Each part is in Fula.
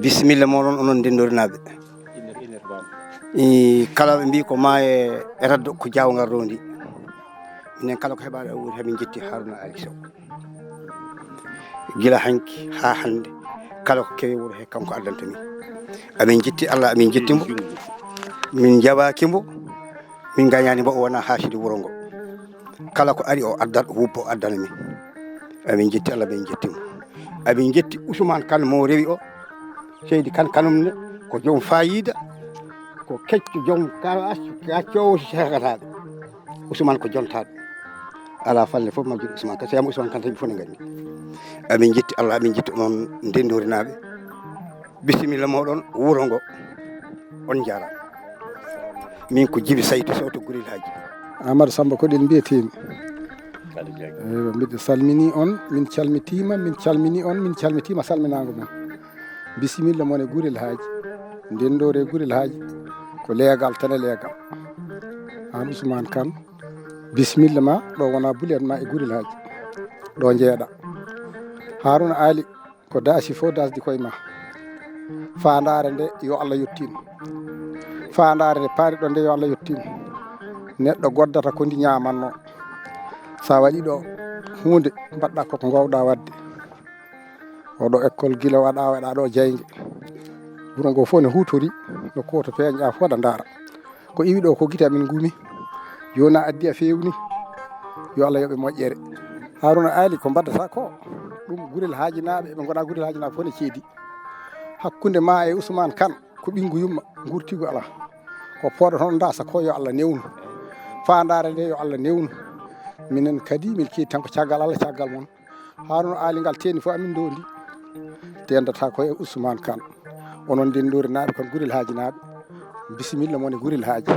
Bismillah moɗon onon ndendorinaɓe kala ɓe mbi ko ma e raddo ko jawgal rondi minen kala ko heɓaɗo e wuuri hemin jetti Haruna Ali Sow gila hanki ha hande kala ko kewi wuuro he kanko addanta min amin jetti Allah amin jettimo min jabakimo min gañani mbo o wona haasidi wuuro ngo kala ko ari o addat wuppo o addana min amin jetti Allah min jettimo amin jetti Ousmane Kane mo rewi o Seydi Kane kanumne ko joom fayida ko kecco joom gaccowo sekataɓe Ousmane ko jontaɗo ala falle foof majjuɗo Ousmane Kane seyamo Ousmane Kane tawi fof ne gandi amin jetti Allah amin jetti onon ndendorinaɓe bisimilla moɗon wuuro ngo on jarama min ko Djiby Saydou Sow to Gourel Hadji Amadou Samba ko ɗen mbiyetemi mbiɗo salmini on min calmitima min calmini on min calmitima salminago mon bisimilla mon e Gourel Hadji ndendore e Gourel Hadji ko leegal tan e leegal an Ousmane Kane bisimilla ma ɗo wona bulet ma e Gourel Hadji ɗo jeeɗa Haruna Ali ko daasi fof dasdi koye ma fandare nde yo Allah yettino fandare nde paari ɗo nde yo Allah yettino neɗɗo goddata ko ndi ñamanno sa waɗi ɗo hunde mbaɗɗa koko gowɗa wadde oɗo école guila waɗa ɗo jeygue wuuro ngo fof ne hutori no koto peeña fof da daara ko iwi ɗo ko guite amin gumi yona addi a fewni yo Allah yoɓe moƴƴere Haruna Ali ko mbaddata ko ɗum Gourel Hadji naɓe ɓe gona Gourel Hadji naɓe fof ne ceedi hakkude ma e Ousmane Kane ko ɓingu yumma gurtigo ala ko poɗo toon dasa ko yo Allah newnu fandare nde yo Allah newnu minen kadi min keedi tan ko caggal Allah caggal mon Haruna Ali ngal teeni fof amin dondi tendata ko e Ousmane Kane onon ndendori naɓe kon Gourel Hadji naɓe bisimilla mon e Gourel Hadji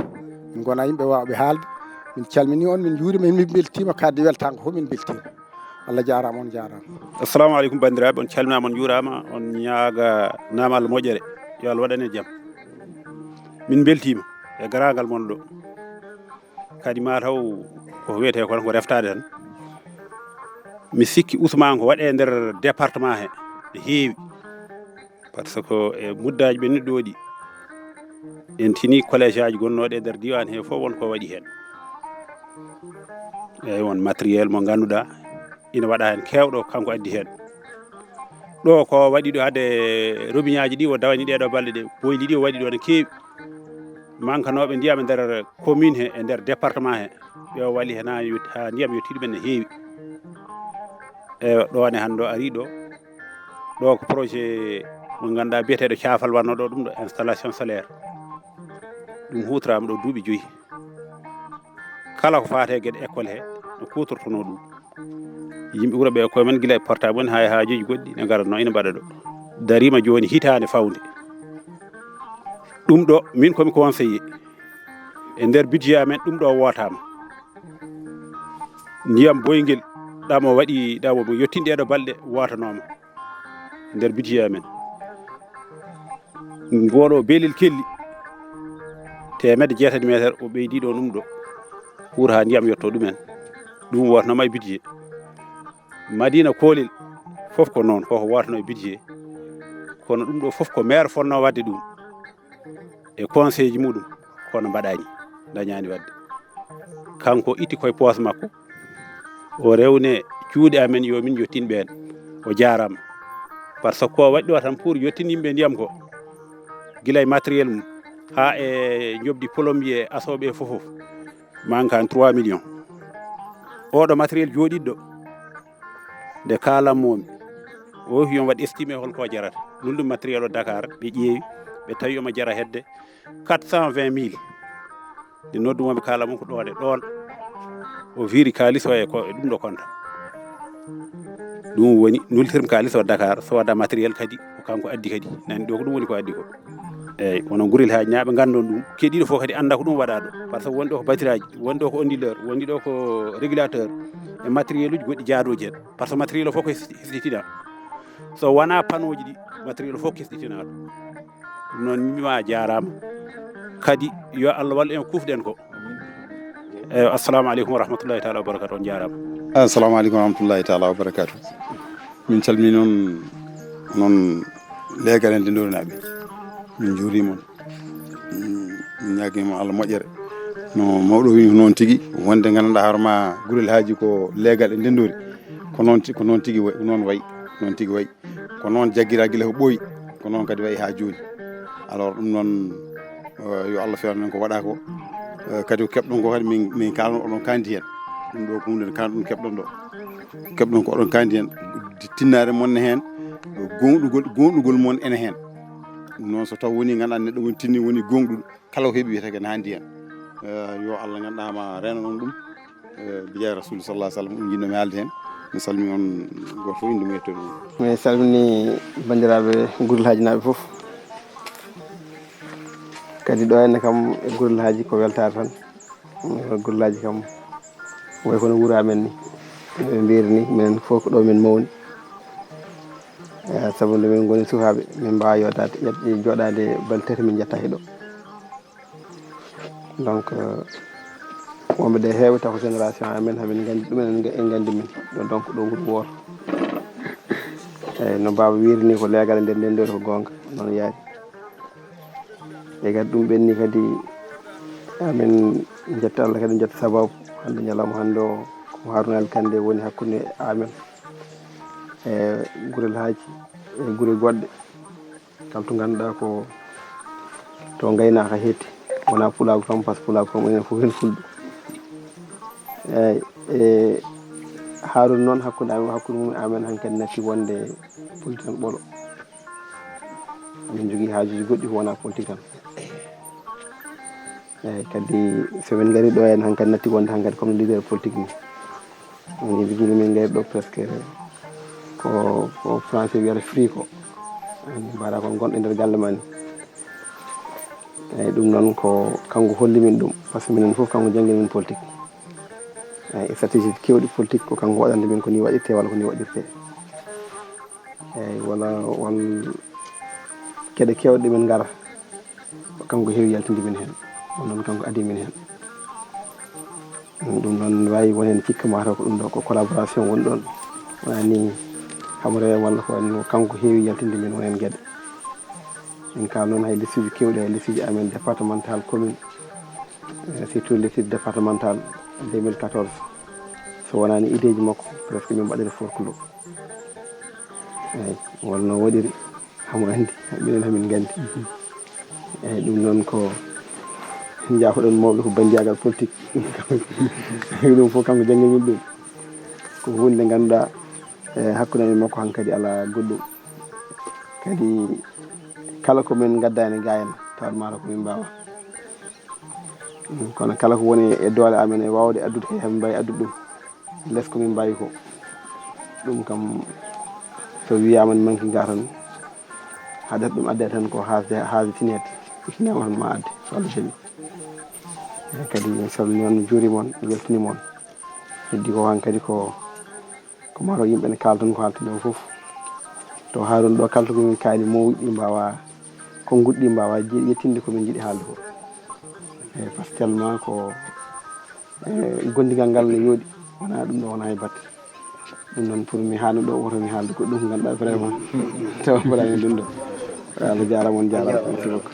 min gona yimɓe wawɓe haalde min calmini on min juurima min beltima kadde weltango fof min beltima Allah jarama on jarama assalamu aleykum bandiraɓe on calminama on juurama on ñaaga nama Allah moƴƴere yo Allah waɗane jaam min beltima e garagal mon ɗo kadi mataw ko wiyete ko ko reftade tan mi sikki Ousmane ko waɗe nder département he ne heewi par ce que e muddaji ɓe neɗɗo waɗi en tini collége aji gonnoɗe e nder diwan he fof wonko waɗi hen eyyi won matériel mo ganduɗa ina waɗa hen kewɗo kanko addi hen ɗo ko waɗi ɗo hade robiñaji ɗi o dawani ɗeɗo balɗe ɗe boyli ɗi o waɗi ɗo ne keewi mankanoɓe ndiyam e nder commune he e nder département he ɓe o walli hen ha ndiyam yettiɗo ɓen ne heewi eyi ɗone hande o ari ɗo ɗo ko projet mo ganduɗa biyeteɗo cafal wanno ɗo ɗum ɗo installation solaire ɗum hutorama ɗo duuɓi 5 kala ko fate gueɗe école he no kutortono ɗum yimɓe wuuro ɓe koye men guila e portable en ha e haajuji goɗɗi ne garanno ina mbaɗa ɗo darima joni hitande fawde ɗum ɗo min komi conseillé e nder budget amen ɗum ɗo wotama ndiyam boygel ɗamo waɗi ɗamo mo yettini ɗeɗo balɗe wotanoma nder budget amen ngoɗo beelel kelli 160 métre o ɓeydi ɗo ɗum ɗo pour ha ndiyam yetto ɗumen ɗum wotanoma e budget Madina Kolel fof ko noon koko watano e budget kono ɗum ɗo fof ko maire fonno wadde ɗum e conseil ji muɗum kono mbaɗani dañani wadde kanko itti koye poos makko o rewne cuuɗe amen yo min yettin ɓen o jarama par ce que ko waɗi ɗo tan pour yettin yimɓe ndiyam ko guila e matériel mum ha e jobdi plombier asoɓe fof manque 3 millions oɗo matériel joɗiɗɗo nde kalanmomi o wi yon waɗi estimé holko jarata ɗum ɗum matériel o Dakar ɓe ƴeewi ɓe tawi omo jara hedde 420 000 nde noddumoɓe kala mum ko ɗon e ɗon o wiri kalis o e ko e ɗum ɗo konta ɗum woni nultirmi kalis o Dakar soda matériel kadi ko kanko addi kadi nani ɗo ko ɗum woni ko addi ko eyyi wono guurel haji naaɓe gandon ɗum keeɗiɗo foof kadi anda ko ɗum waɗa ɗo par ce que woni ɗo ko batiraji woni ɗo ko onduleur woni ɗo ko régulateur e matériel uji goɗɗi jaadoji hen par ce que matériel o fof ko hesɗitina so wona panneau ji ɗi matériel o fof ko hesɗitina ɗum noon mimima jarama kadi yo Allah wallu en kufɗen ko eyyi assalamu aleykum wa rahmatullahi taala wa barakatuh on jarama assalamu aleykum wa rahmatullahi taala wa barakatuh min calmini noon leegal en ndendorinaɓe min juurima min ñaguima Allah moƴƴere no mawɗo wini noon tigui wonde gandanɗa hoorema guurel haji ko leegal e ndendori ko noon tigui noon wayi noon tigui wayi ko noon jagguira guila ko ɓooyi ko noon kadi wayi ha joni alors ɗum noon yo Allah fewnan ko waɗa ko kadi ko keɓɗon ko kadi min kalno oɗon kandi hen ɗum ɗo ko hunde kalno ɗum keɓɗon ko oɗon kandi hen tinnare monne hen gonɗugol mon ene hen ɗum noon so taw woni ganduɗa neɗɗo woni tinni woni gonɗuɗo kala ko heeɓi wiyete ko ne handi hen yo Allah ganduɗa ma rena noon ɗum bijaye rasul sallallahu alaihi wasallam ɗum jinnomi haalde hen mi salmini on goto fof inde mum e yettoode mum mi salmini bandiraɓe guurel haji naaɓe foof kadi ɗo henne kam e guurel haji ko weltare tan guurel haji kam way kono wuuro amen ni ɓe mbiri ni minen fof ko ɗo min mawni saabu nde min goni sukaɓe min mbawa yodade joɗade bal tati min jetta heɗo donc wonɓe ɗe heewi taw ko génération amen hamin gandi ɗumen en gandi min donc ɗo wuuro woto eyyi no baba wiri ni ko leegal nder ndendori ko gonga noon yaari e kadi ɗum ɓenni kadi amin jetta Allah kadi jetta sababu hande ñalawma hande o ko Haruna Kande woni hakkude amen e guurel haji e guure goɗɗe kala to ganduɗa ko to gaynaka hetti wona pulago tan par ce que pulago kam enen fof hen fulɓe eyyi e Haruna noon hakkude mum amen hankkadi natti wonde politique tan ɓolo min jogui haajuji goɗɗi ko wona politique tan eyyi kadi somin gari ɗo hen hankkadi natti wonde hankkadi comme leader politique ni min jogui min gari ɗo presque ko français wiyata free ko mbaɗa kon gonɗo nder galle ma ni eyyi ɗum noon ko kanko holli min ɗum par ce que minen foof kanko jangguini min politique eyyi stratégie kewɗi politique ko kanko waɗande min ko ni waɗirte walla ko ni waɗirte eyyi wala won gueɗe kewɗe ɗe min gara ko kanko heewi yaltinde min hen ɗum noon kanko adi min hen ɗum noon wawi won hen cikka mataw ko ɗum ɗo ko collaboration woni ɗon wona ni hamre walla ko wayno kanko heewi yaltinde min won hen gueɗe min kala noon hay liste uji kewɗi hay liste uji amen départemental commune surtout liste départemental 2014 so wonani idéji makko presque min mbaɗiri forclos eyyi wonno waɗiri hamo andi minen hamin gandi eyyi ɗum noon ko jaafoɗon mawɓe ko bandiyagal politique ɗum fof kanko janggi min ɗum ko hunde ganduɗa hakkude men makko hankkadi ala goɗɗum kadi kala ko min gaddani gayna tawat mata ko min mbawa kono kala ko woni e doole amen e wawde addude kadi hamin mbawi addude ɗum less ko min mbawi ko ɗum kam so wiyama ne manki ga tan haɗata ɗum adde tan ko haasde tinede ñama tan ma adde so Allah jaɓi eyyi kadi mi salmini on mi juurima on mi weltanima on heddi ko hankkadi ko mataw yimɓe ne kalda tan ko haltude o foof to Haruna ɗo kalta komin kaali mawɗi mbawa ko guɗɗi mbawa yettinde komin jiiɗi haalde ko eyyi par ce que tellement ko gondigal ngal ne yooɗi wona ɗum ɗo wona e batte ɗum noon pour mi haalno ɗo woto mi haalde goɗɗum ko ganduɗa vraiment tawa mbaɗani ɗum ɗo Allah jarama on jarama merci beaucoup